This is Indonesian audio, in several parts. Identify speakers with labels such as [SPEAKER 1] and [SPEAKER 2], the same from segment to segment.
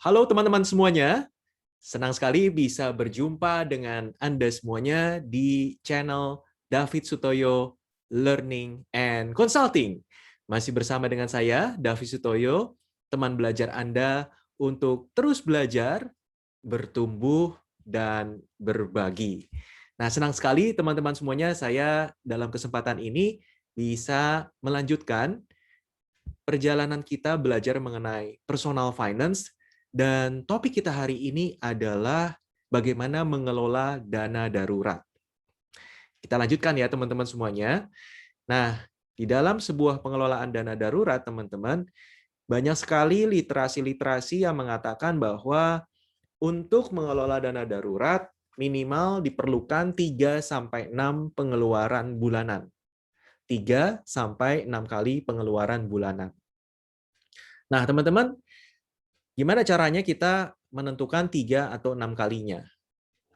[SPEAKER 1] Halo teman-teman semuanya, senang sekali bisa berjumpa dengan Anda semuanya di channel David Sutoyo Learning and Consulting. Masih bersama dengan saya, David Sutoyo, teman belajar Anda untuk terus belajar, bertumbuh, dan berbagi. Nah, senang sekali teman-teman semuanya, saya dalam kesempatan ini bisa melanjutkan perjalanan kita belajar mengenai personal finance, dan topik kita hari ini adalah bagaimana mengelola dana darurat. Kita lanjutkan ya teman-teman semuanya. Nah, di dalam sebuah pengelolaan dana darurat, teman-teman, banyak sekali literasi-literasi yang mengatakan bahwa untuk mengelola dana darurat, minimal diperlukan 3-6 pengeluaran bulanan. 3-6 kali pengeluaran bulanan. Nah, teman-teman, gimana caranya kita menentukan 3 atau 6 kalinya?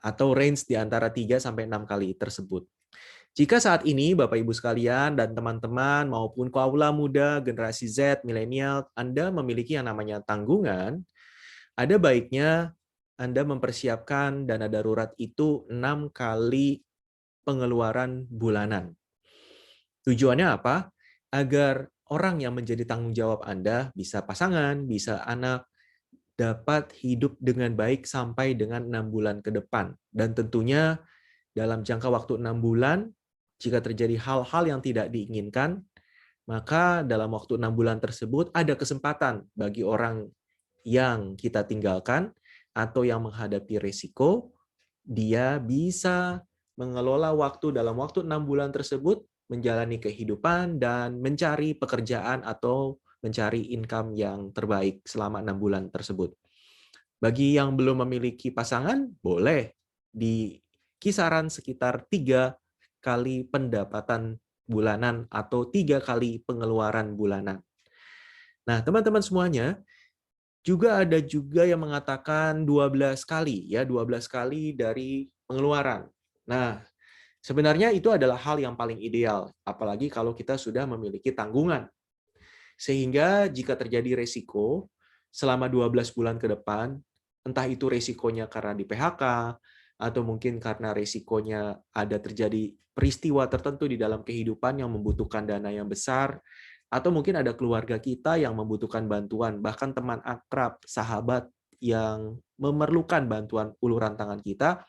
[SPEAKER 1] Atau range di antara 3-6 kali tersebut. Jika saat ini Bapak Ibu sekalian dan teman-teman maupun kaula muda, generasi Z, milenial, Anda memiliki yang namanya tanggungan, ada baiknya Anda mempersiapkan dana darurat itu 6 kali pengeluaran bulanan. Tujuannya apa? Agar orang yang menjadi tanggung jawab Anda, bisa pasangan, bisa anak, dapat hidup dengan baik sampai dengan 6 bulan ke depan. Dan tentunya dalam jangka waktu 6 bulan, jika terjadi hal-hal yang tidak diinginkan, maka dalam waktu 6 bulan tersebut ada kesempatan bagi orang yang kita tinggalkan atau yang menghadapi risiko, dia bisa mengelola waktu dalam waktu 6 bulan tersebut, menjalani kehidupan dan mencari pekerjaan atau mencari income yang terbaik selama 6 bulan tersebut. Bagi yang belum memiliki pasangan, boleh di kisaran sekitar 3 kali pendapatan bulanan atau 3 kali pengeluaran bulanan. Nah, teman-teman semuanya, ada juga yang mengatakan 12 kali, ya 12 kali dari pengeluaran. Nah, sebenarnya itu adalah hal yang paling ideal, apalagi kalau kita sudah memiliki tanggungan. Sehingga jika terjadi resiko selama 12 bulan ke depan, entah itu resikonya karena di PHK, atau mungkin karena resikonya ada terjadi peristiwa tertentu di dalam kehidupan yang membutuhkan dana yang besar, atau mungkin ada keluarga kita yang membutuhkan bantuan, bahkan teman akrab, sahabat yang memerlukan bantuan uluran tangan kita,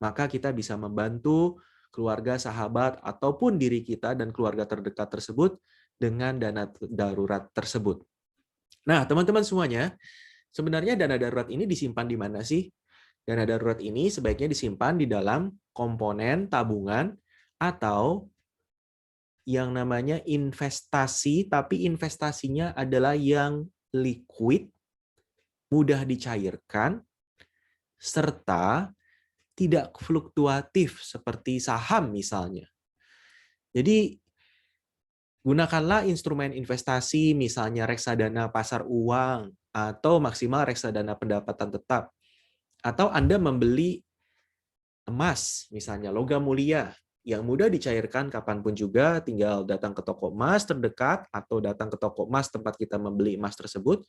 [SPEAKER 1] maka kita bisa membantu keluarga, sahabat, ataupun diri kita dan keluarga terdekat tersebut dengan dana darurat tersebut. Nah, teman-teman semuanya, sebenarnya dana darurat ini disimpan di mana sih? Dana darurat ini sebaiknya disimpan di dalam komponen tabungan atau yang namanya investasi, tapi investasinya adalah yang liquid, mudah dicairkan, serta tidak fluktuatif seperti saham misalnya. Jadi gunakanlah instrumen investasi misalnya reksadana pasar uang atau maksimal reksadana pendapatan tetap. Atau Anda membeli emas, misalnya logam mulia, yang mudah dicairkan kapanpun juga, tinggal datang ke toko emas terdekat atau datang ke toko emas tempat kita membeli emas tersebut,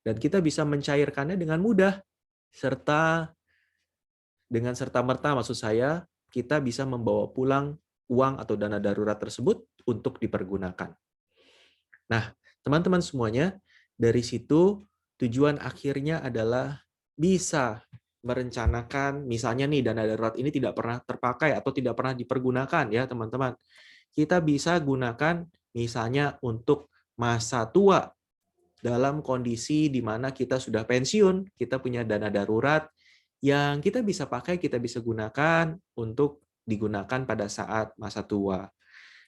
[SPEAKER 1] dan kita bisa mencairkannya dengan mudah. Serta dengan serta-merta maksud saya, kita bisa membawa pulang uang atau dana darurat tersebut untuk dipergunakan. Nah, teman-teman semuanya, dari situ tujuan akhirnya adalah bisa merencanakan, misalnya nih dana darurat ini tidak pernah terpakai atau tidak pernah dipergunakan ya teman-teman. Kita bisa gunakan misalnya untuk masa tua dalam kondisi di mana kita sudah pensiun, kita punya dana darurat yang kita bisa pakai, kita bisa gunakan untuk digunakan pada saat masa tua.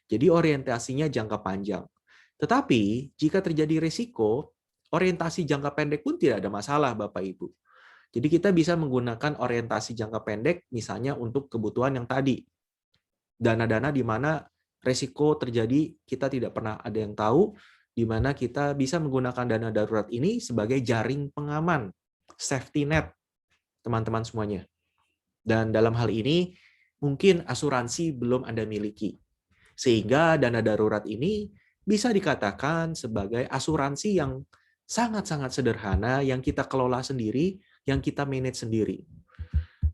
[SPEAKER 1] Jadi orientasinya jangka panjang. Tetapi jika terjadi risiko, orientasi jangka pendek pun tidak ada masalah Bapak Ibu. Jadi kita bisa menggunakan orientasi jangka pendek misalnya untuk kebutuhan yang tadi. Dana-dana di mana risiko terjadi kita tidak pernah ada yang tahu, di mana kita bisa menggunakan dana darurat ini sebagai jaring pengaman, safety net, teman-teman semuanya. Dan dalam hal ini, mungkin asuransi belum Anda miliki. Sehingga dana darurat ini bisa dikatakan sebagai asuransi yang Sangat-sangat sederhana yang kita kelola sendiri, yang kita manage sendiri.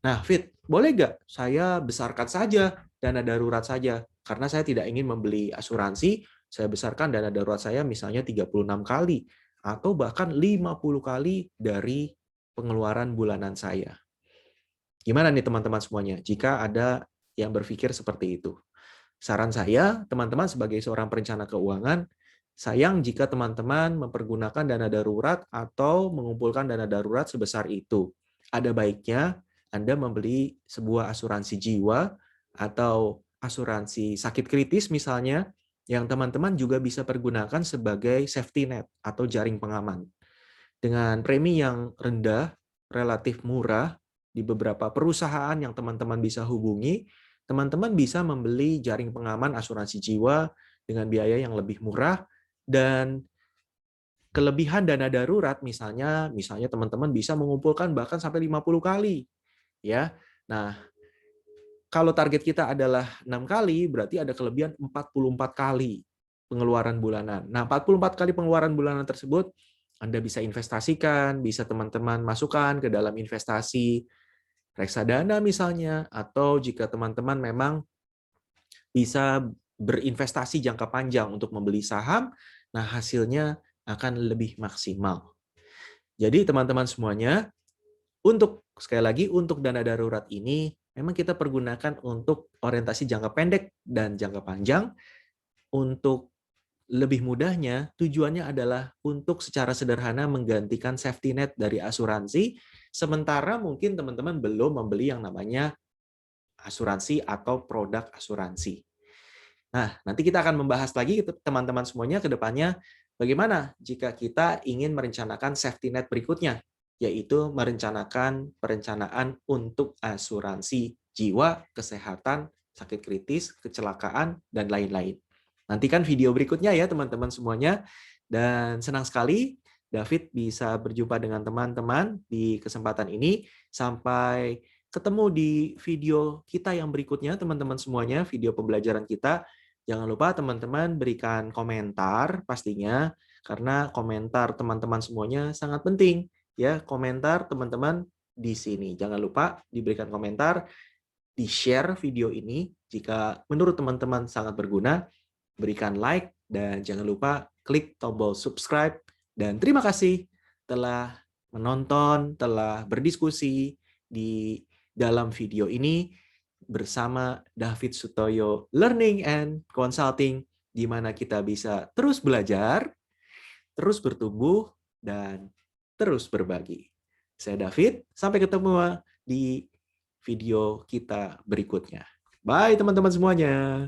[SPEAKER 1] Nah, Fit, boleh nggak saya besarkan saja dana darurat saja? Karena saya tidak ingin membeli asuransi, saya besarkan dana darurat saya misalnya 36 kali, atau bahkan 50 kali dari pengeluaran bulanan saya. Gimana nih teman-teman semuanya, jika ada yang berpikir seperti itu? Saran saya, teman-teman sebagai seorang perencana keuangan, sayang jika teman-teman mempergunakan dana darurat atau mengumpulkan dana darurat sebesar itu. Ada baiknya Anda membeli sebuah asuransi jiwa atau asuransi sakit kritis misalnya, yang teman-teman juga bisa pergunakan sebagai safety net atau jaring pengaman. Dengan premi yang rendah, relatif murah, di beberapa perusahaan yang teman-teman bisa hubungi, teman-teman bisa membeli jaring pengaman asuransi jiwa dengan biaya yang lebih murah, dan kelebihan dana darurat misalnya teman-teman bisa mengumpulkan bahkan sampai 50 kali, ya. Nah, kalau target kita adalah 6 kali, berarti ada kelebihan 44 kali pengeluaran bulanan. Nah, 44 kali pengeluaran bulanan tersebut Anda bisa investasikan, bisa teman-teman masukkan ke dalam investasi reksadana misalnya, atau jika teman-teman memang bisa berinvestasi jangka panjang untuk membeli saham, nah hasilnya akan lebih maksimal. Jadi teman-teman semuanya, sekali lagi, untuk dana darurat ini memang kita pergunakan untuk orientasi jangka pendek dan jangka panjang. Untuk lebih mudahnya, tujuannya adalah untuk secara sederhana menggantikan safety net dari asuransi, sementara mungkin teman-teman belum membeli yang namanya asuransi atau produk asuransi. Nah, nanti kita akan membahas lagi teman-teman semuanya ke depannya, bagaimana jika kita ingin merencanakan safety net berikutnya, yaitu merencanakan perencanaan untuk asuransi jiwa, kesehatan, sakit kritis, kecelakaan, dan lain-lain. Nantikan video berikutnya ya teman-teman semuanya, dan senang sekali David bisa berjumpa dengan teman-teman di kesempatan ini. Sampai ketemu di video kita yang berikutnya teman-teman semuanya, video pembelajaran kita. Jangan lupa teman-teman berikan komentar pastinya, karena komentar teman-teman semuanya sangat penting. Ya, komentar teman-teman di sini. Jangan lupa diberikan komentar, di-share video ini jika menurut teman-teman sangat berguna, berikan like, dan jangan lupa klik tombol subscribe. Dan terima kasih telah menonton, telah berdiskusi di dalam video ini bersama David Sutoyo Learning and Consulting, di mana kita bisa terus belajar, terus bertumbuh, dan terus berbagi. Saya David, sampai ketemu di video kita berikutnya. Bye teman-teman semuanya.